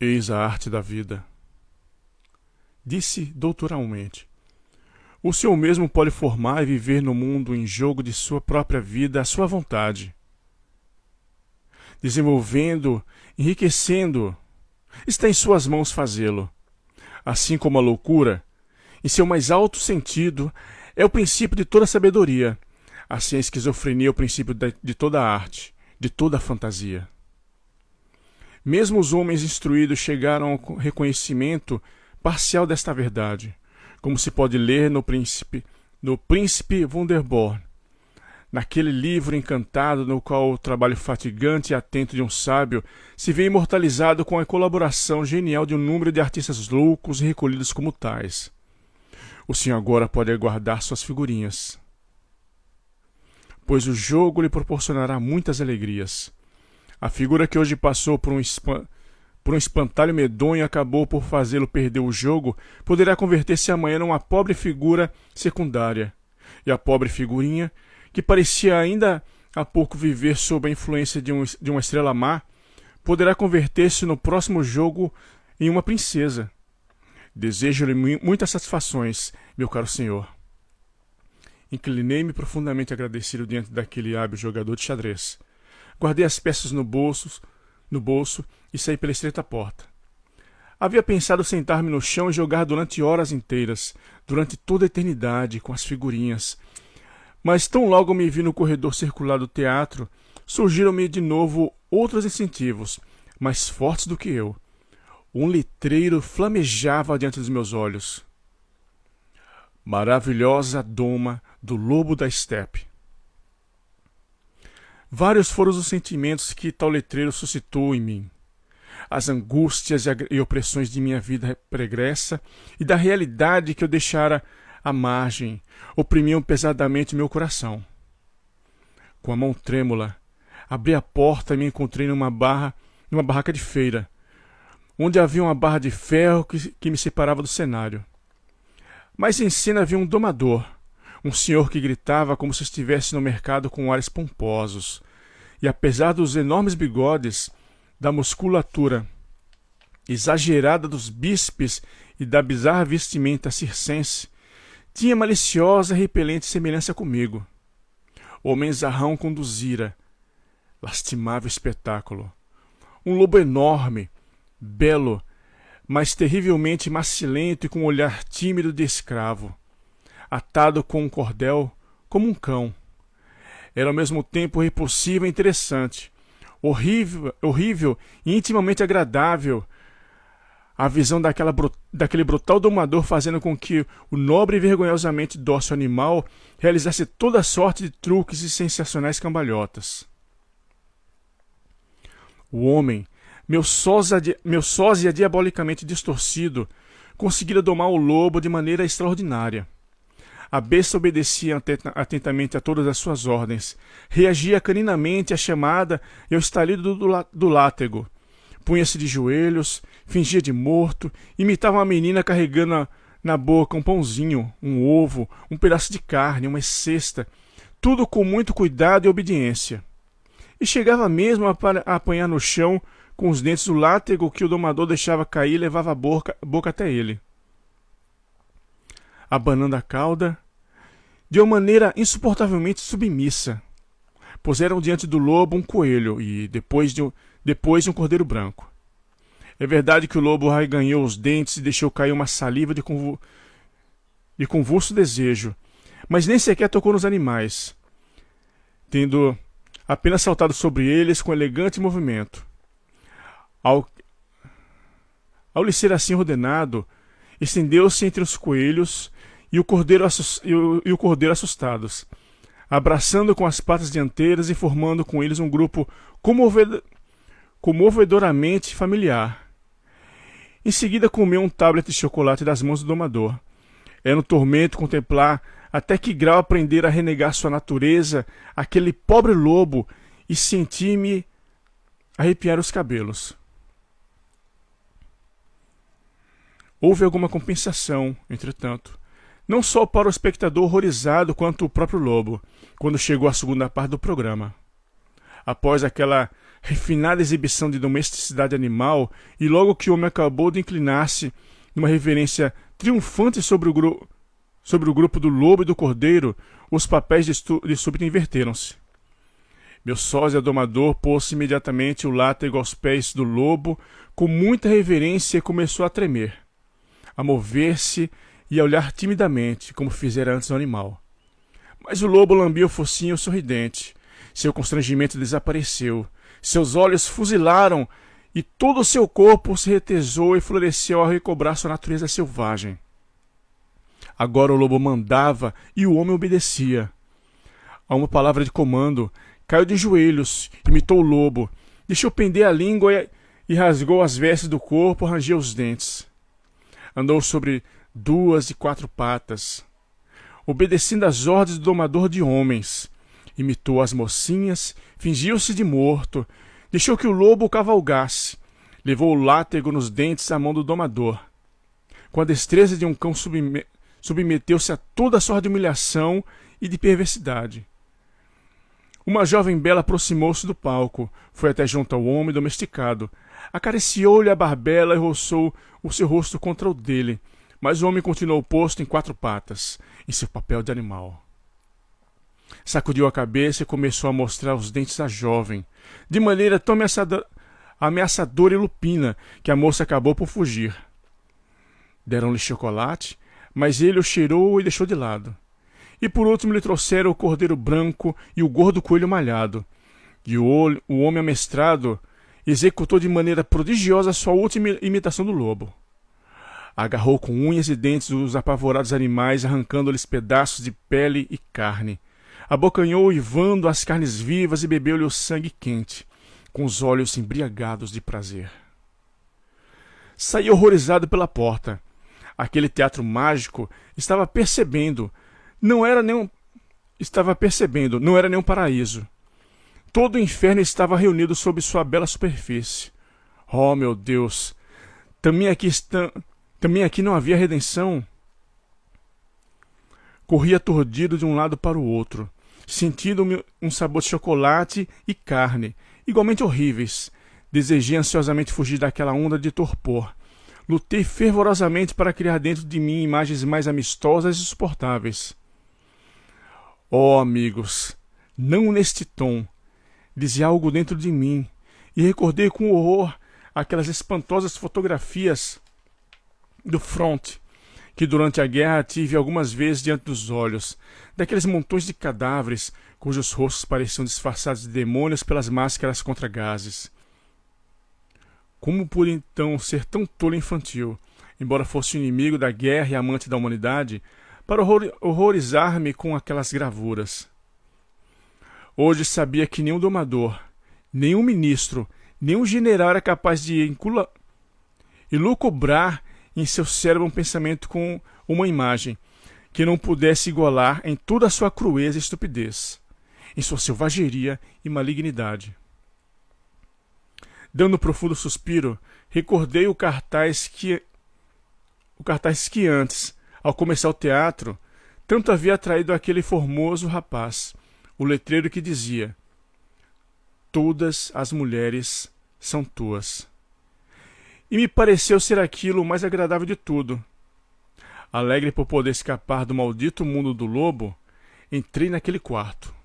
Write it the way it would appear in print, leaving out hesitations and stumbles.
Eis a arte da vida. Disse doutoralmente. O senhor mesmo pode formar e viver no mundo em jogo de sua própria vida à sua vontade. Desenvolvendo, enriquecendo, está em suas mãos fazê-lo. Assim como a loucura, em seu mais alto sentido, é o princípio de toda sabedoria, assim a esquizofrenia é o princípio de toda a arte, de toda a fantasia. Mesmo os homens instruídos chegaram ao reconhecimento parcial desta verdade, como se pode ler no Príncipe Wunderborn, naquele livro encantado no qual o trabalho fatigante e atento de um sábio se vê imortalizado com a colaboração genial de um número de artistas loucos e recolhidos como tais. O senhor agora pode aguardar suas figurinhas, pois o jogo lhe proporcionará muitas alegrias. A figura que hoje passou por um espantalho medonho e acabou por fazê-lo perder o jogo, poderá converter-se amanhã numa pobre figura secundária. E a pobre figurinha, que parecia ainda há pouco viver sob a influência de uma estrela má, poderá converter-se no próximo jogo em uma princesa. Desejo-lhe muitas satisfações, meu caro senhor. Inclinei-me profundamente agradecido diante daquele hábil jogador de xadrez. Guardei as peças no bolso e saí pela estreita porta. Havia pensado sentar-me no chão e jogar durante horas inteiras, durante toda a eternidade, com as figurinhas. Mas tão logo me vi no corredor circular do teatro, surgiram-me de novo outros incentivos, mais fortes do que eu. Um letreiro flamejava diante dos meus olhos. Maravilhosa doma do lobo da estepe. Vários foram os sentimentos que tal letreiro suscitou em mim. As angústias e opressões de minha vida pregressa e da realidade que eu deixara à margem oprimiam pesadamente meu coração. Com a mão trêmula, abri a porta e me encontrei numa barraca de feira, onde havia uma barra de ferro que me separava do cenário. Mas em cena havia um domador, um senhor que gritava como se estivesse no mercado com ares pomposos, e apesar dos enormes bigodes, da musculatura exagerada dos bíceps e da bizarra vestimenta circense, tinha maliciosa e repelente semelhança comigo. O menzarrão conduzira, lastimável espetáculo. Um lobo enorme, belo, mas terrivelmente macilento e com um olhar tímido de escravo, atado com um cordel como um cão. Era ao mesmo tempo repulsivo e interessante, horrível e intimamente agradável, a visão daquele brutal domador fazendo com que o nobre e vergonhosamente dócil animal realizasse toda sorte de truques e sensacionais cambalhotas. O homem, meu sósia diabolicamente distorcido, conseguira domar o lobo de maneira extraordinária. A besta obedecia atentamente a todas as suas ordens, reagia caninamente à chamada e ao estalido do látego, punha-se de joelhos, fingia de morto, imitava uma menina carregando na boca um pãozinho, um ovo, um pedaço de carne, uma cesta, tudo com muito cuidado e obediência. E chegava mesmo a apanhar no chão com os dentes o látego que o domador deixava cair e levava a boca até ele. Abanando a cauda, de uma maneira insuportavelmente submissa, puseram diante do lobo um coelho e, depois de um cordeiro branco. É verdade que o lobo arreganhou os dentes e deixou cair uma saliva de convulso desejo, mas nem sequer tocou nos animais, tendo apenas saltado sobre eles com elegante movimento. Ao lhe ser assim ordenado, estendeu-se entre os coelhos e o cordeiro assustados, abraçando com as patas dianteiras e formando com eles um grupo comovedoramente familiar. Em seguida comeu um tablet de chocolate das mãos do domador. Era um tormento contemplar até que grau aprendera a renegar sua natureza aquele pobre lobo e senti-me arrepiar os cabelos. Houve alguma compensação, entretanto, não só para o espectador horrorizado quanto o próprio lobo, quando chegou a segunda parte do programa. Após aquela refinada exibição de domesticidade animal, e logo que o homem acabou de inclinar-se numa reverência triunfante sobre o grupo do lobo e do cordeiro, os papéis de súbito inverteram-se. Meu sósia domador pôs imediatamente o látego aos pés do lobo com muita reverência e começou a tremer, a mover-se e a olhar timidamente, como fizera antes o animal. Mas o lobo lambia o focinho sorridente. Seu constrangimento desapareceu. Seus olhos fuzilaram e todo o seu corpo se retesou e floresceu ao recobrar sua natureza selvagem. Agora o lobo mandava e o homem obedecia. A uma palavra de comando, caiu de joelhos, imitou o lobo, deixou pender a língua e rasgou as vestes do corpo, rangeu os dentes. Andou sobre 2 e 4 patas, obedecendo às ordens do domador de homens. Imitou as mocinhas, fingiu-se de morto, deixou que o lobo o cavalgasse, levou o látego nos dentes à mão do domador. Com a destreza de um cão submeteu-se a toda sorte de humilhação e de perversidade. Uma jovem bela aproximou-se do palco, foi até junto ao homem domesticado, acariciou-lhe a barbela e roçou o seu rosto contra o dele, mas o homem continuou posto em 4 patas, em seu papel de animal. Sacudiu a cabeça e começou a mostrar os dentes à jovem, de maneira tão ameaçadora e lupina que a moça acabou por fugir. Deram-lhe chocolate, mas ele o cheirou e deixou de lado. E por último lhe trouxeram o cordeiro branco e o gordo coelho malhado. E o homem amestrado executou de maneira prodigiosa sua última imitação do lobo. Agarrou com unhas e dentes os apavorados animais, arrancando-lhes pedaços de pele e carne. Abocanhou uivando as carnes vivas e bebeu-lhe o sangue quente, com os olhos embriagados de prazer. Saí horrorizado pela porta. Aquele teatro mágico estava percebendo, não era nenhum paraíso. Todo o inferno estava reunido sob sua bela superfície. Oh, meu Deus! Também aqui não havia redenção. Corri aturdido de um lado para o outro, sentindo um sabor de chocolate e carne, igualmente horríveis. Desejei ansiosamente fugir daquela onda de torpor. Lutei fervorosamente para criar dentro de mim imagens mais amistosas e suportáveis. Oh, amigos, não neste tom. Dizia algo dentro de mim, e recordei com horror aquelas espantosas fotografias do front, que durante a guerra tive algumas vezes diante dos olhos, daqueles montões de cadáveres cujos rostos pareciam disfarçados de demônios pelas máscaras contra gases. Como pude então ser tão tolo e infantil, embora fosse o inimigo da guerra e amante da humanidade, para horrorizar-me com aquelas gravuras? Hoje sabia que nenhum domador, nenhum ministro, nenhum general era capaz de elucubrar em seu cérebro um pensamento com uma imagem que não pudesse igualar em toda a sua crueza e estupidez, em sua selvageria e malignidade. Dando um profundo suspiro, recordei o cartaz que antes, ao começar o teatro, tanto havia atraído aquele formoso rapaz, o letreiro que dizia: "Todas as mulheres são tuas." E me pareceu ser aquilo o mais agradável de tudo. Alegre por poder escapar do maldito mundo do lobo, entrei naquele quarto.